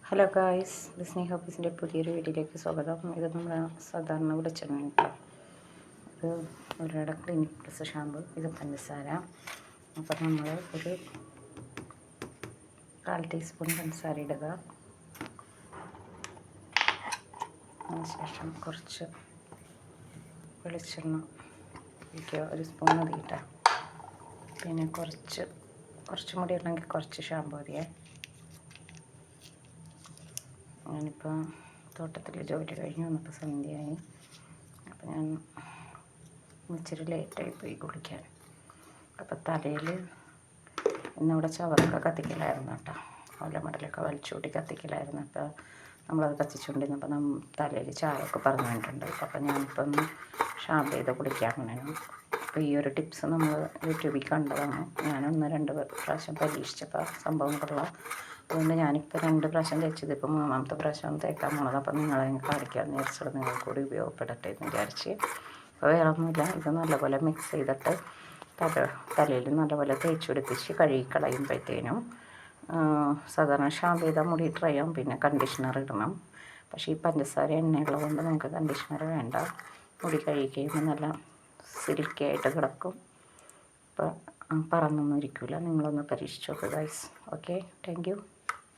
Hello guys, ബിസ്നി ഹോബീസിൻ്റെ പുതിയൊരു വീഡിയോയിലേക്ക് സ്വാഗതം. ഇത് നമ്മൾ സാധാരണ വെളിച്ചെണ്ണ കേട്ടോ. ഇത് ഒരാടെ ക്ലിനിക് പ്ലസ് ഷാമ്പു, ഇത് പഞ്ചസാര. അപ്പോൾ നമ്മൾ ഒരു 1/4 ടീസ്പൂൺ പഞ്ചസാര ഇടുക. അതിനുശേഷം കുറച്ച് വെളിച്ചെണ്ണ ഒഴിക്കുക, ഒരു സ്പൂൺ മതി കേട്ടോ. പിന്നെ കുറച്ചും കൂടി ഉണ്ടെങ്കിൽ കുറച്ച് ഷാമ്പു മതിയേ. ഞാനിപ്പോൾ തോട്ടത്തിൽ ജോലി കഴിഞ്ഞ് വന്നപ്പോൾ സന്ധ്യയായി. അപ്പോൾ ഞാൻ ഇച്ചിരി ലേറ്റായി പോയി കുളിക്കാൻ. അപ്പോൾ തലയിൽ ഇന്നിവിടെ ചവറൊക്കെ കത്തിക്കലായിരുന്നു കേട്ടോ. ഓലമടലൊക്കെ വലിച്ചുകൂട്ടി കത്തിക്കലായിരുന്നു. അപ്പോൾ നമ്മളത് കത്തിച്ചുകൊണ്ടിരുന്നപ്പോൾ തലയിൽ ചായമൊക്കെ പറഞ്ഞിട്ടുണ്ട്. അപ്പോൾ ഞാനിപ്പോൾ ഒന്ന് ഷാമ്പ് ചെയ്ത് കുളിക്കാൻ വേണം. അപ്പോൾ ഈ ഒരു ടിപ്സ് നമ്മൾ യൂട്യൂബിൽ കണ്ടതാണ്. ഞാൻ 1-2 പ്രാവശ്യം പരീക്ഷിച്ചപ്പോൾ സംഭവം കൊള്ളാം. അതുകൊണ്ട് ഞാനിപ്പോൾ 2 പ്രാവശ്യം തേച്ചത്, ഇപ്പോൾ 3ാമത്തെ പ്രാവശ്യം തേക്കാൻ പോണത്. അപ്പം നിങ്ങളെ കാണിക്കാമെന്ന് വിചാരിച്ചത്, നിങ്ങൾക്ക് കൂടി ഉപയോഗപ്പെടട്ടെ എന്ന് വിചാരിച്ച്. അപ്പോൾ വേറെ ഒന്നുമില്ല, ഇത് നല്ലപോലെ മിക്സ് ചെയ്തിട്ട് തലയിൽ നല്ലപോലെ തേച്ച് പിടിപ്പിച്ച് കഴുകി കളയുമ്പോഴത്തേനും സാധാരണ ഷാമ്പ് ചെയ്താൽ മുടി ഡ്രൈ ആവും. പിന്നെ കണ്ടീഷണർ ഇടണം. പക്ഷേ ഈ പഞ്ചസാര എണ്ണയുള്ളത് കൊണ്ട് നമുക്ക് കണ്ടീഷണർ വേണ്ട. മുടി കഴുകി കഴിയുമ്പോൾ നല്ല സിൽക്കി ആയിട്ട് കിടക്കും. അപ്പോൾ പറന്നൊന്നും ഇരിക്കില്ല. നിങ്ങളൊന്ന് പരീക്ഷിച്ച് നോക്കുക ഗൈസ്. Okay, thank you.